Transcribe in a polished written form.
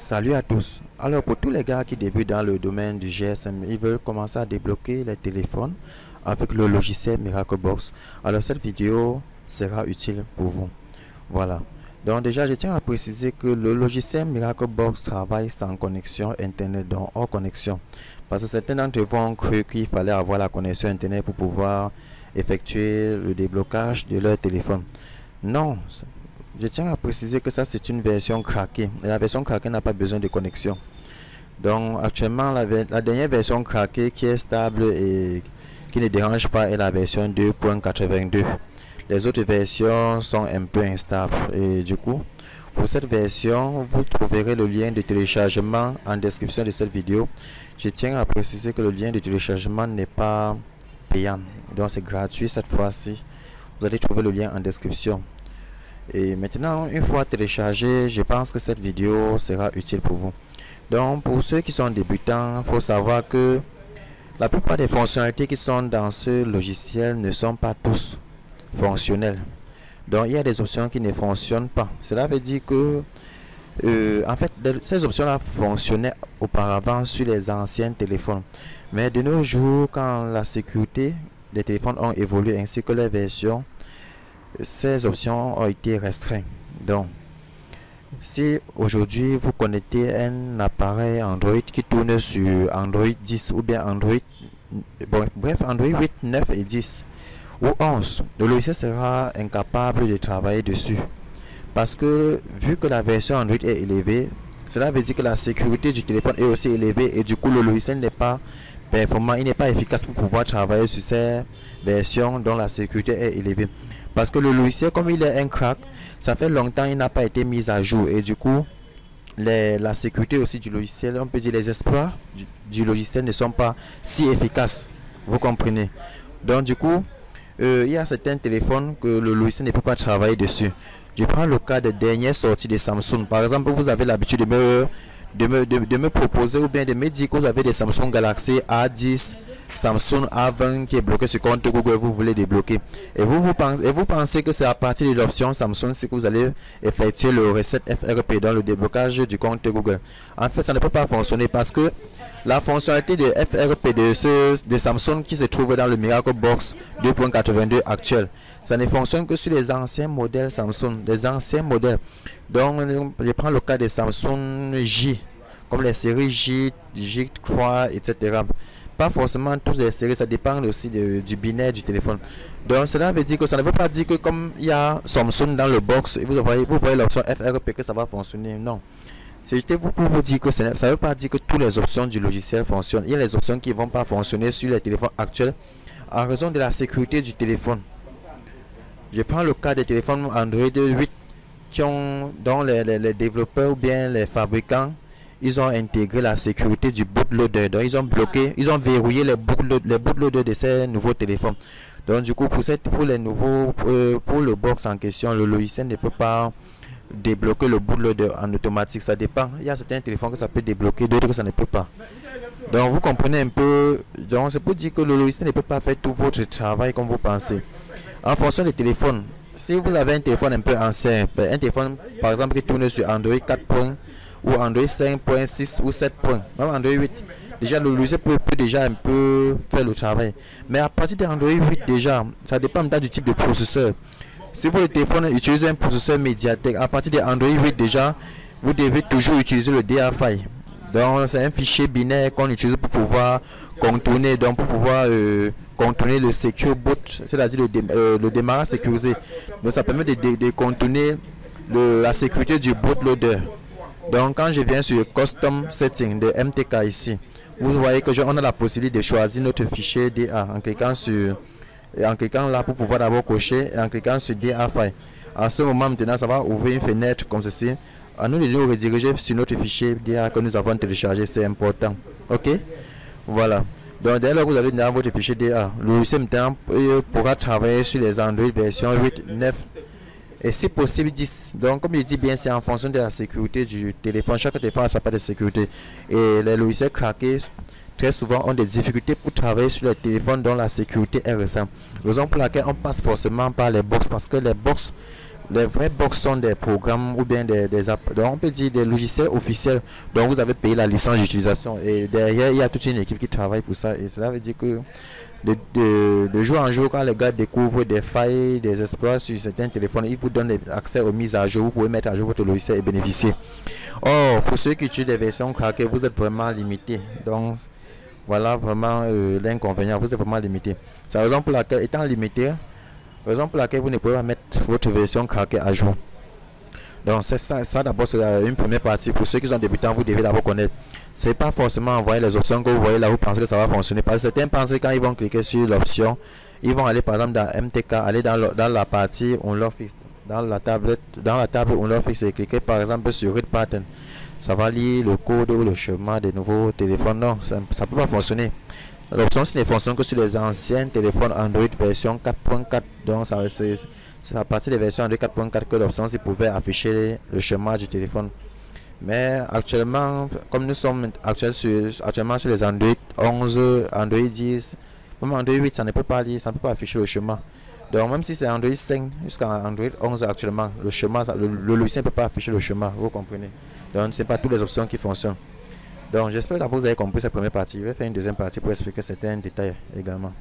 Salut à tous. Alors pour tous les gars qui débutent dans le domaine du GSM, ils veulent commencer à débloquer les téléphones avec le logiciel MiracleBox. Alors cette vidéo sera utile pour vous. Voilà. Donc déjà je tiens à préciser que le logiciel MiracleBox travaille sans connexion internet, donc hors connexion. Parce que certains d'entre vous ont cru qu'il fallait avoir la connexion internet pour pouvoir effectuer le déblocage de leur téléphone. Non. Je tiens à préciser que ça c'est une version craquée. Et la version craquée n'a pas besoin de connexion. Donc actuellement la dernière version craquée qui est stable et qui ne dérange pas est la version 2.82. Les autres versions sont un peu instables. Et du coup, pour cette version, vous trouverez le lien de téléchargement en description de cette vidéo. Je tiens à préciser que le lien de téléchargement n'est pas payant. Donc c'est gratuit cette fois-ci. Vous allez trouver le lien en description. Et maintenant, une fois téléchargé, je pense que cette vidéo sera utile pour vous. Donc pour ceux qui sont débutants, il faut savoir que la plupart des fonctionnalités qui sont dans ce logiciel ne sont pas tous fonctionnelles. Donc il y a des options qui ne fonctionnent pas. Cela veut dire que en fait ces options là fonctionnaient auparavant sur les anciens téléphones, mais de nos jours, quand la sécurité des téléphones ont évolué ainsi que les versions, ces options ont été restreintes. Donc si aujourd'hui vous connectez un appareil Android qui tourne sur Android 10 ou bien Android, bref Android 8, 9 et 10 ou 11, le logiciel sera incapable de travailler dessus, parce que vu que la version Android est élevée, cela veut dire que la sécurité du téléphone est aussi élevée et du coup le logiciel n'est pas performant, il n'est pas efficace pour pouvoir travailler sur ces versions dont la sécurité est élevée. Parce que le logiciel, comme il est un crack, ça fait longtemps il n'a pas été mis à jour et du coup la sécurité aussi du logiciel, on peut dire les exploits du logiciel ne sont pas si efficaces, vous comprenez. Donc du coup il y a certains téléphones que le logiciel ne peut pas travailler dessus. Je prends le cas des dernières sorties de Samsung. Par exemple, vous avez l'habitude de me proposer ou bien de me dire que vous avez des Samsung Galaxy A10, Samsung A20 qui est bloqué sur compte Google, vous voulez débloquer, et vous pensez que c'est à partir de l'option Samsung que vous allez effectuer le reset FRP dans le déblocage du compte Google. En fait, ça ne peut pas fonctionner parce que la fonctionnalité de FRP de Samsung qui se trouve dans le MiracleBox 2.82 actuel, ça ne fonctionne que sur les anciens modèles Samsung, des anciens modèles. Donc je prends le cas de Samsung J, comme les séries J, J3, etc. Pas forcément toutes les séries, ça dépend aussi du binaire du téléphone. Donc cela veut dire que ça ne veut pas dire que comme il y a Samsung dans le box, vous voyez l'option FRP que ça va fonctionner. Non. C'est pour vous dire que ça ne veut pas dire que toutes les options du logiciel fonctionnent. Il y a les options qui ne vont pas fonctionner sur les téléphones actuels en raison de la sécurité du téléphone. Je prends le cas des téléphones Android 8 dont les développeurs ou bien les fabricants, ils ont intégré la sécurité du bootloader. Donc ils ont verrouillé les bootloaders de ces nouveaux téléphones. Donc du coup pour le box en question, le logiciel ne peut pas débloquer le bootloader en automatique. Ça dépend. Il y a certains téléphones que ça peut débloquer, d'autres que ça ne peut pas. Donc vous comprenez un peu. Donc c'est pour dire que le logiciel ne peut pas faire tout votre travail comme vous pensez. En fonction des téléphones, si vous avez un téléphone un peu ancien, un téléphone par exemple qui tourne sur Android 4. Ou Android 5.6 ou 7. Même Android 8, déjà le logiciel peut déjà un peu faire le travail. Mais à partir d'Android 8 déjà, ça dépend du type de processeur. Si votre téléphone utilise un processeur Mediatek, à partir d'Android 8 déjà, vous devez toujours utiliser le DA5. Donc c'est un fichier binaire qu'on utilise pour pouvoir contourner, contourner le secure boot, c'est-à-dire le démarrage sécurisé. Donc ça permet de contourner la sécurité du bootloader. Donc quand je viens sur Custom Setting de MTK ici, vous voyez que on a la possibilité de choisir notre fichier DA en cliquant là pour pouvoir d'abord cocher et en cliquant sur DA5. En ce moment maintenant ça va ouvrir une fenêtre comme ceci. À nous de nous rediriger sur notre fichier DA que nous avons téléchargé, c'est important. Ok, voilà. Donc dès lors que vous avez dans votre fichier DA, le logiciel maintenant pourra travailler sur les Android version 8, 9 et si possible 10. Donc comme je dis bien, c'est en fonction de la sécurité du téléphone. Chaque téléphone a sa part de sécurité et les logiciels craqués très souvent ont des difficultés pour travailler sur les téléphones dont la sécurité est récente. Raison pour laquelle on passe forcément par les box, parce que les box Les vrais box sont des programmes ou bien des apps, donc on peut dire des logiciels officiels dont vous avez payé la licence d'utilisation, et derrière il y a toute une équipe qui travaille pour ça, et cela veut dire que de jour en jour, quand les gars découvrent des failles, des exploits sur certains téléphones, ils vous donnent accès aux mises à jour, vous pouvez mettre à jour votre logiciel et bénéficier. Or, pour ceux qui utilisent des versions craquées, vous êtes vraiment limité. Donc voilà vraiment l'inconvénient, vous êtes vraiment limité. C'est la raison pour laquelle, étant limité, raison pour laquelle vous ne pouvez pas mettre votre version craquée à jour. Donc c'est ça d'abord, c'est une première partie. Pour ceux qui sont débutants, vous devez d'abord connaître. C'est pas forcément envoyer les options que vous voyez là, vous pensez que ça va fonctionner. Parce que certains pensent que quand ils vont cliquer sur l'option, ils vont aller par exemple dans MTK, aller dans la partie on leur fixe, dans la table on leur fixe, et cliquer par exemple sur Read Pattern. Ça va lire le code ou le chemin des nouveaux téléphones. Non, ça ne peut pas fonctionner. L'option ne fonctionne que sur les anciens téléphones Android version 4.4. Donc c'est à partir des versions Android 4.4 que l'option pouvait afficher le schéma du téléphone. Mais actuellement, comme nous sommes actuellement sur les Android 11, Android 10, même Android 8, ça ne peut pas lire, ça ne peut pas afficher le schéma. Donc même si c'est Android 5 jusqu'à Android 11 actuellement, le schéma, le logiciel ne peut pas afficher le schéma, vous comprenez. Donc ce n'est pas toutes les options qui fonctionnent. Donc j'espère que vous avez compris cette première partie. Je vais faire une deuxième partie pour expliquer certains détails également.